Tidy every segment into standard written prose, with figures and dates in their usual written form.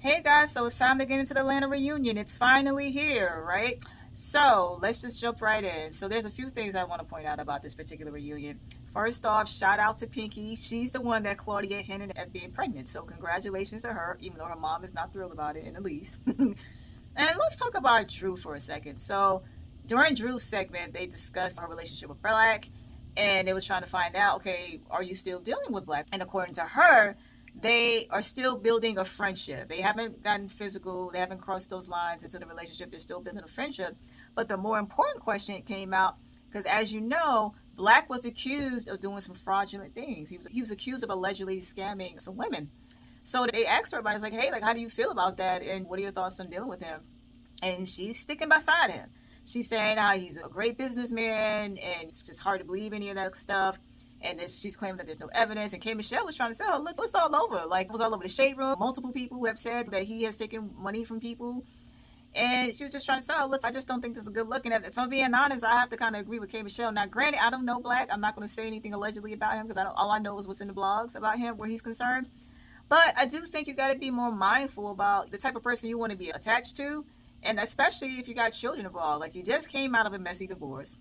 Hey guys, so it's time to get into the Atlanta reunion. It's finally here, right? So let's just jump right in. So there's a few things I want to point out about this particular reunion. First off, shout out to Pinky. She's the one that Claudia hinted at being pregnant. So congratulations to her, even though her mom is not thrilled about it in the least. And let's talk about Drew for a second. So during Drew's segment, they discussed her relationship with Black, and they was trying to find out, okay, are you still dealing with Black? And according to her, they are still building a friendship. They haven't gotten physical. They haven't crossed those lines into the relationship. They're still building a friendship. But the more important question came out because, as you know, Black was accused of doing some fraudulent things. He was accused of allegedly scamming some women. So they asked her about it. It's like, hey, like, how do you feel about that? And what are your thoughts on dealing with him? And she's sticking beside him. She's saying how he's a great businessman and it's just hard to believe any of that stuff. And she's claiming that there's no evidence. And K. Michelle was trying to say, oh, look, what's all over? Like, it was all over the shade room. Multiple people who have said that he has taken money from people. And she was just trying to say, oh, look, I just don't think this is a good look. And if I'm being honest, I have to kind of agree with K. Michelle. Now, granted, I don't know Black. I'm not going to say anything allegedly about him because all I know is what's in the blogs about him where he's concerned. But I do think you got to be more mindful about the type of person you want to be attached to. And especially if you got children involved. Like, you just came out of a messy divorce.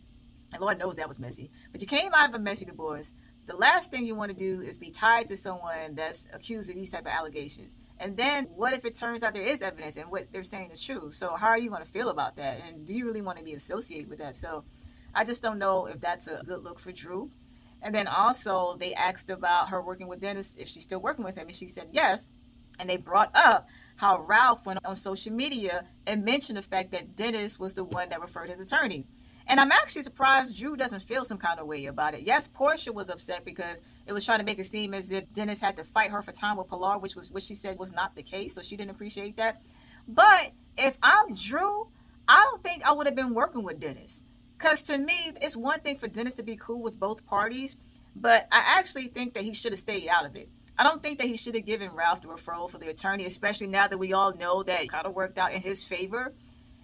And Lord knows that was messy. But you came out of a messy divorce. The last thing you want to do is be tied to someone that's accused of these type of allegations. And then what if it turns out there is evidence and what they're saying is true? So how are you going to feel about that? And do you really want to be associated with that? So I just don't know if that's a good look for Drew. And then also they asked about her working with Dennis, if she's still working with him. And she said yes. And they brought up how Ralph went on social media and mentioned the fact that Dennis was the one that referred his attorney. And I'm actually surprised Drew doesn't feel some kind of way about it. Yes, Porsha was upset because it was trying to make it seem as if Dennis had to fight her for time with Pilar, which was what she said was not the case. So she didn't appreciate that. But if I'm Drew, I don't think I would have been working with Dennis. Because to me, it's one thing for Dennis to be cool with both parties. But I actually think that he should have stayed out of it. I don't think that he should have given Ralph the referral for the attorney, especially now that we all know that it kind of worked out in his favor.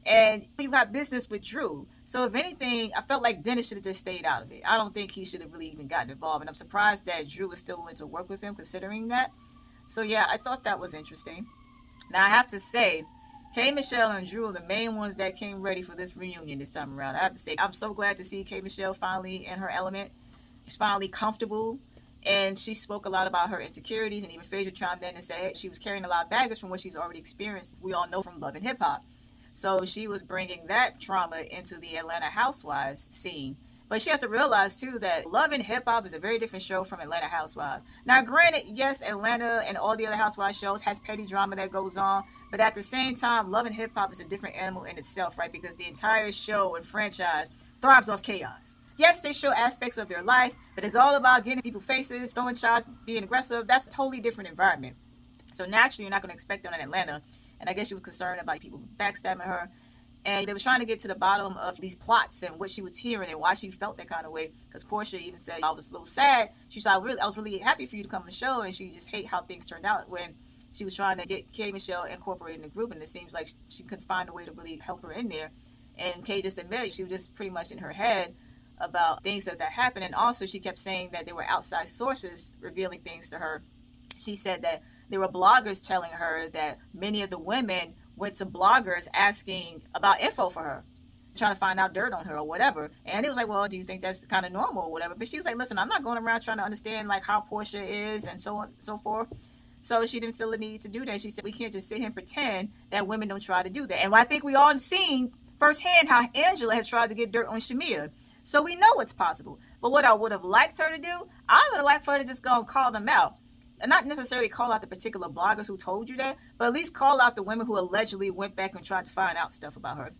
And you got business with Drew. So if anything, I felt like Dennis should have just stayed out of it. I don't think he should have really even gotten involved. And I'm surprised that Drew was still willing to work with him considering that. So yeah, I thought that was interesting. Now I have to say, K. Michelle and Drew are the main ones that came ready for this reunion this time around. I have to say, I'm so glad to see K. Michelle finally in her element. She's finally comfortable. And she spoke a lot about her insecurities. And even Phaedra chimed in and said hey, she was carrying a lot of baggage from what she's already experienced. We all know from Love and Hip Hop. So she was bringing that trauma into the Atlanta Housewives scene. But she has to realize, too, that Love and Hip Hop is a very different show from Atlanta Housewives. Now, granted, yes, Atlanta and all the other Housewives shows has petty drama that goes on. But at the same time, Love and Hip Hop is a different animal in itself, right? Because the entire show and franchise thrives off chaos. Yes, they show aspects of their life, but it's all about getting people faces, throwing shots, being aggressive. That's a totally different environment. So naturally, you're not going to expect that in Atlanta. And I guess she was concerned about people backstabbing her. And they were trying to get to the bottom of these plots and what she was hearing and why she felt that kind of way. Because Porsha even said, I was a little sad. She said, I was really happy for you to come on the show. And she just hate how things turned out when she was trying to get K. Michelle incorporated in the group. And it seems like she couldn't find a way to really help her in there. And Kay just admitted she was just pretty much in her head about things that happened. And also she kept saying that there were outside sources revealing things to her. She said that there were bloggers telling her that many of the women went to bloggers asking about info for her, trying to find out dirt on her or whatever. And it was like, well, do you think that's kind of normal or whatever? But she was like, listen, I'm not going around trying to understand like how Porsha is and so on and so forth. So she didn't feel the need to do that. She said, we can't just sit here and pretend that women don't try to do that. And I think we all seen firsthand how Angela has tried to get dirt on Shamia. So we know it's possible. But what I would have liked her to do, I would have liked for her to just go and call them out. And not necessarily call out the particular bloggers who told you that, but at least call out the women who allegedly went back and tried to find out stuff about her.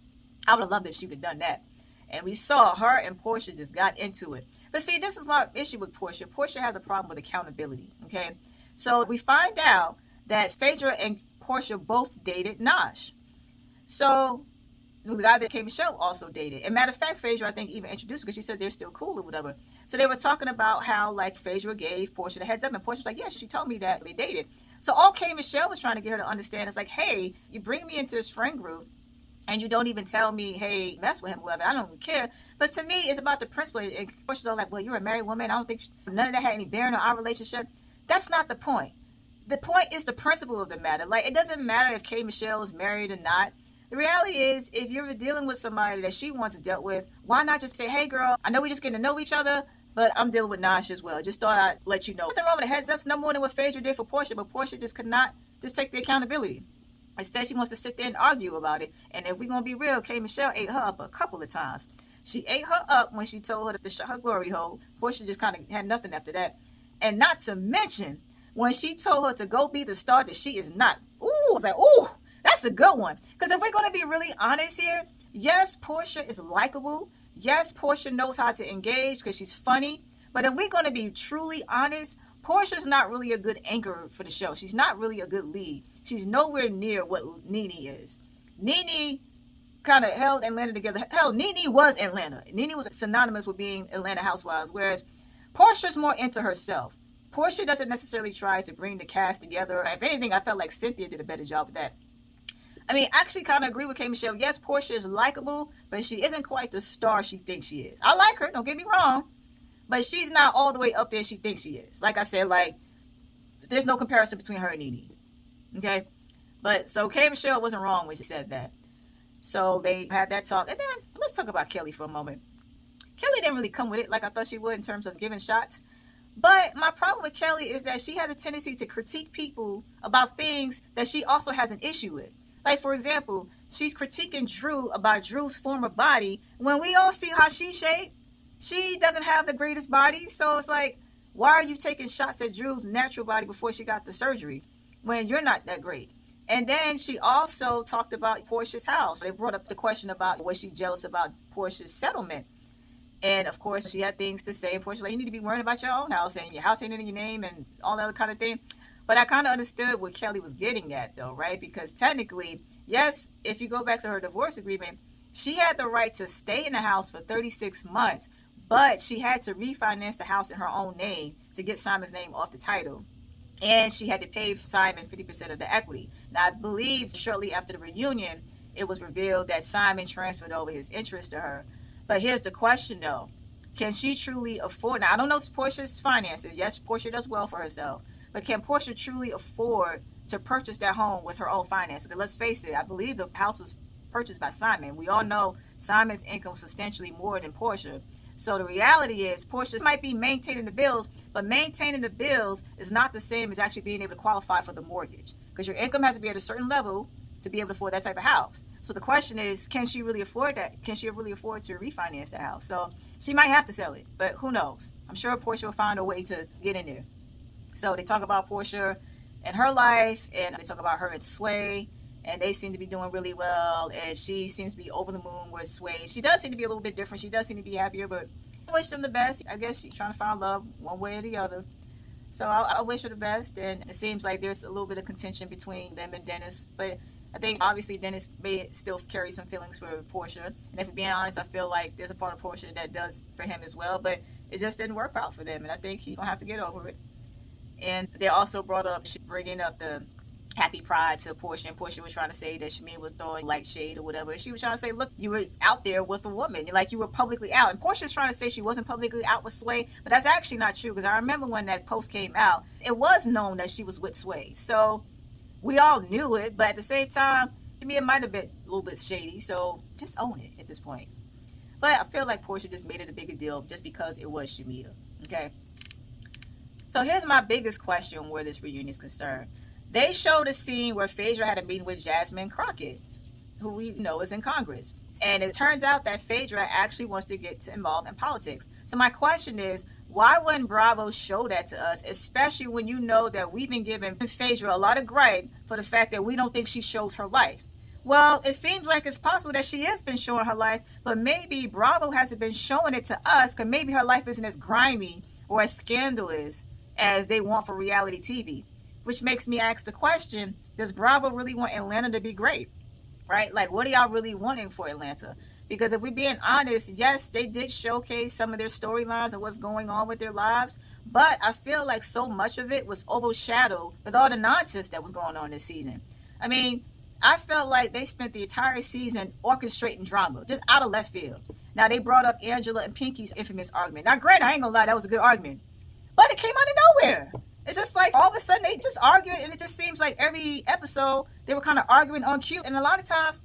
I would have loved if she would have done that. And we saw her and Porsha just got into it. But see, this is my issue with Porsha. Porsha has a problem with accountability, okay? So we find out that Phaedra and Porsha both dated Nash. So the guy that K. Michelle also dated. And matter of fact, Phaedra, I think, even introduced her because she said they're still cool or whatever. So they were talking about how, like, Phaedra gave Porsha the heads up. And Porsha was like, yeah, she told me that they dated. So all K. Michelle was trying to get her to understand is like, hey, you bring me into this friend group and you don't even tell me, hey, mess with him, whatever. I don't even care. But to me, it's about the principle. And Porsha's all like, well, you're a married woman. I don't think none of that had any bearing on our relationship. That's not the point. The point is the principle of the matter. Like, it doesn't matter if K. Michelle is married or not. The reality is, if you're dealing with somebody that she wants to deal with, why not just say, hey, girl, I know we're just getting to know each other, but I'm dealing with Nash as well. Just thought I'd let you know. Nothing wrong with the heads ups, no more than what Phaedra did for Porsha, but Porsha just could not just take the accountability. Instead, she wants to sit there and argue about it. And if we're going to be real, K. Michelle ate her up a couple of times. She ate her up when she told her to shut her glory hole. Porsha just kind of had nothing after that. And not to mention, when she told her to go be the star that she is not. Ooh, I was like, ooh, that's a good one. Because if we're going to be really honest here, yes, Porsha is likable. Yes, Porsha knows how to engage because she's funny. But if we're going to be truly honest, Porsha's not really a good anchor for the show. She's not really a good lead. She's nowhere near what Nene is. Nene kind of held Atlanta together. Hell, Nene was Atlanta. Nene was synonymous with being Atlanta Housewives, whereas Porsha's more into herself. Porsha doesn't necessarily try to bring the cast together. If anything, I felt like Cynthia did a better job with that. I mean, I actually kind of agree with K. Michelle. Yes, Porsha is likable, but she isn't quite the star she thinks she is. I like her, don't get me wrong, but she's not all the way up there she thinks she is. Like I said, like, there's no comparison between her and Nene. Okay? But, so K. Michelle wasn't wrong when she said that. So they had that talk. And then, let's talk about Kelly for a moment. Kelly didn't really come with it like I thought she would in terms of giving shots. But my problem with Kelly is that she has a tendency to critique people about things that she also has an issue with. Like, for example, she's critiquing Drew about Drew's former body when we all see how she's shaped. She doesn't have the greatest body. So it's like, why are you taking shots at Drew's natural body before she got the surgery when you're not that great? And then she also talked about Porsha's house. They brought up the question about, was she jealous about Porsha's settlement? And of course, she had things to say. Porsha, like, you need to be worrying about your own house and your house ain't in your name and all that other kind of thing. But I kind of understood what Kelly was getting at, though, right? Because technically, yes, if you go back to her divorce agreement, she had the right to stay in the house for 36 months, but she had to refinance the house in her own name to get Simon's name off the title. And she had to pay Simon 50% of the equity. Now, I believe shortly after the reunion, it was revealed that Simon transferred over his interest to her. But here's the question, though. Can she truly afford? Now, I don't know Porsha's finances. Yes, Porsha does well for herself. But can Porsha truly afford to purchase that home with her own finances? Because let's face it, I believe the house was purchased by Simon. We all know Simon's income was substantially more than Porsha. So the reality is Porsha might be maintaining the bills, but maintaining the bills is not the same as actually being able to qualify for the mortgage. Because your income has to be at a certain level to be able to afford that type of house. So the question is, can she really afford that? Can she really afford to refinance the house? So she might have to sell it, but who knows? I'm sure Porsha will find a way to get in there. So they talk about Porsha and her life, and they talk about her and Sway, and they seem to be doing really well, and she seems to be over the moon with Sway. She does seem to be a little bit different. She does seem to be happier, but I wish them the best. I guess she's trying to find love one way or the other. So I wish her the best, and it seems like there's a little bit of contention between them and Dennis, but I think obviously Dennis may still carry some feelings for Porsha. And if we're being honest, I feel like there's a part of Porsha that does for him as well. But it just didn't work out for them. And I think he's going to have to get over it. And they also brought up bringing up the happy pride to Porsha. And Porsha was trying to say that Shameen was throwing light shade or whatever. And she was trying to say, look, you were out there with a woman. Like, you were publicly out. And Porsha's trying to say she wasn't publicly out with Sway. But that's actually not true. Because I remember when that post came out, it was known that she was with Sway. So we all knew it. But at the same time, to me, it might have been a little bit shady, so just own it at this point. But I feel like Porsha just made it a bigger deal just because it was Shamita, okay? So here's my biggest question where this reunion is concerned. They showed a scene where Phaedra had a meeting with Jasmine Crockett, who we know is in Congress. And it turns out that Phaedra actually wants to get involved in politics. So my question is, why wouldn't Bravo show that to us, especially when you know that we've been giving Phaedra a lot of gripe for the fact that we don't think she shows her life? Well, it seems like it's possible that she has been showing her life, but maybe Bravo hasn't been showing it to us because maybe her life isn't as grimy or as scandalous as they want for reality TV. Which makes me ask the question, does Bravo really want Atlanta to be great? Right? Like, what are y'all really wanting for Atlanta? Because if we're being honest, yes, they did showcase some of their storylines and what's going on with their lives, but I feel like so much of it was overshadowed with all the nonsense that was going on this season. I mean, I felt like they spent the entire season orchestrating drama, just out of left field. Now, they brought up Angela and Pinky's infamous argument. Now, granted, I ain't gonna lie, that was a good argument, but it came out of nowhere. It's just like all of a sudden they just argue, and it just seems like every episode they were kind of arguing on cue. And a lot of times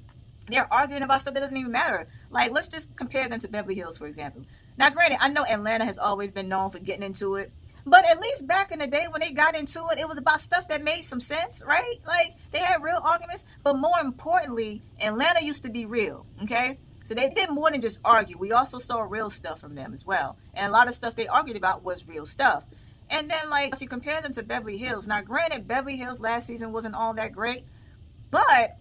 they're arguing about stuff that doesn't even matter. Like, let's just compare them to Beverly Hills, for example. Now, granted, I know Atlanta has always been known for getting into it, but at least back in the day when they got into it, it was about stuff that made some sense, right? Like, they had real arguments, but more importantly, Atlanta used to be real, okay? So they did more than just argue. We also saw real stuff from them as well. And a lot of stuff they argued about was real stuff. And then, like, if you compare them to Beverly Hills, now, granted, Beverly Hills last season wasn't all that great, but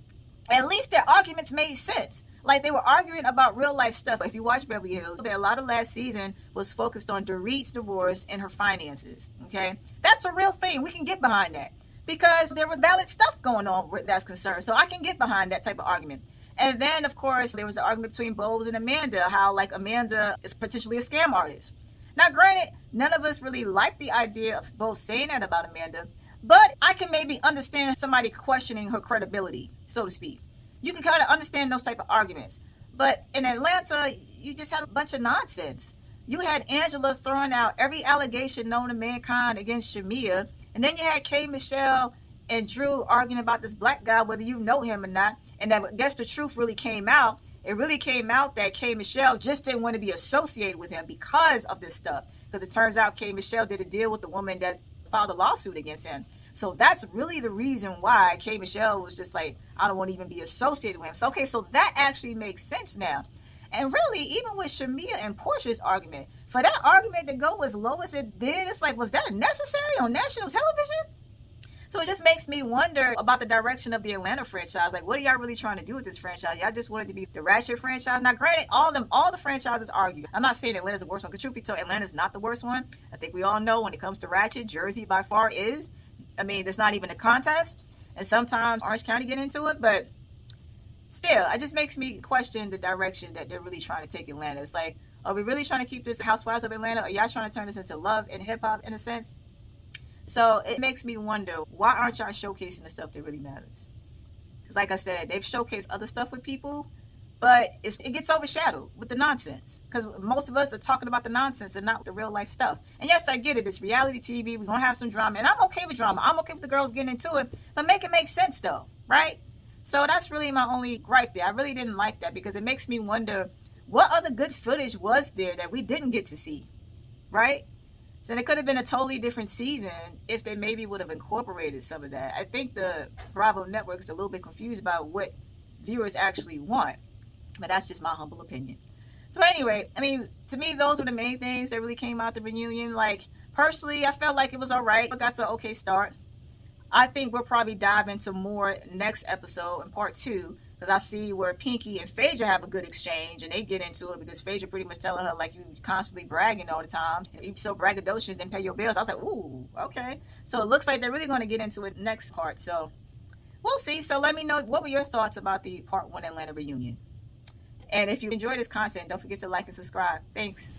at least their arguments made sense. Like, they were arguing about real life stuff. If you watch Beverly Hills, a lot of last season was focused on Dorit's divorce and her finances, okay? That's a real thing. We can get behind that because there was valid stuff going on where that's concerned. So I can get behind that type of argument. And then, of course, there was the argument between Bose and Amanda, how, like, Amanda is potentially a scam artist. Now, granted, none of us really like the idea of Bose saying that about Amanda, but I can maybe understand somebody questioning her credibility, so to speak. You can kind of understand those type of arguments. But in Atlanta, you just had a bunch of nonsense. You had Angela throwing out every allegation known to mankind against Shamia. And then you had K. Michelle and Drew arguing about this black guy, whether you know him or not. And I guess the truth really came out. It really came out that K. Michelle just didn't want to be associated with him because of this stuff. Because it turns out K. Michelle did a deal with the woman that filed a lawsuit against him. So that's really the reason why K. Michelle was just like, I don't want to even be associated with him. So, okay, so that actually makes sense now. And really, even with Shamia and Porsha's argument, for that argument to go as low as it did, it's like, was that necessary on national television? So it just makes me wonder about the direction of the Atlanta franchise. Like, what are y'all really trying to do with this franchise? Y'all just wanted to be the ratchet franchise. Now, granted, all the franchises argue. I'm not saying Atlanta's the worst one, because truth be told, Atlanta's not the worst one. I think we all know when it comes to ratchet, Jersey by far is. I mean, there's not even a contest. And sometimes Orange County get into it, but still, it just makes me question the direction that they're really trying to take Atlanta. It's like, are we really trying to keep this Housewives of Atlanta? Are y'all trying to turn this into love and hip hop in a sense? So it makes me wonder, why aren't y'all showcasing the stuff that really matters? Because like I said, they've showcased other stuff with people, but it gets overshadowed with the nonsense. Because most of us are talking about the nonsense and not the real life stuff. And yes, I get it. It's reality TV. We're going to have some drama. And I'm okay with drama. I'm okay with the girls getting into it. But make it make sense, though. Right? So that's really my only gripe there. I really didn't like that because it makes me wonder, what other good footage was there that we didn't get to see? Right? So it could have been a totally different season if they maybe would have incorporated some of that. I think the Bravo Network is a little bit confused about what viewers actually want. But that's just my humble opinion. So anyway, I mean, to me, those were the main things that really came out the reunion. Like, personally, I felt like it was all right. It got to an okay start. I think we'll probably dive into more next episode in part 2. Because I see where Pinky and Phaedra have a good exchange. And they get into it because Phaedra pretty much telling her, like, you constantly bragging all the time. You so braggadocious, didn't pay your bills. I was like, ooh, okay. So it looks like they're really going to get into it next part. So we'll see. So let me know, what were your thoughts about the part 1 Atlanta reunion? And if you enjoy this content, don't forget to like and subscribe. Thanks.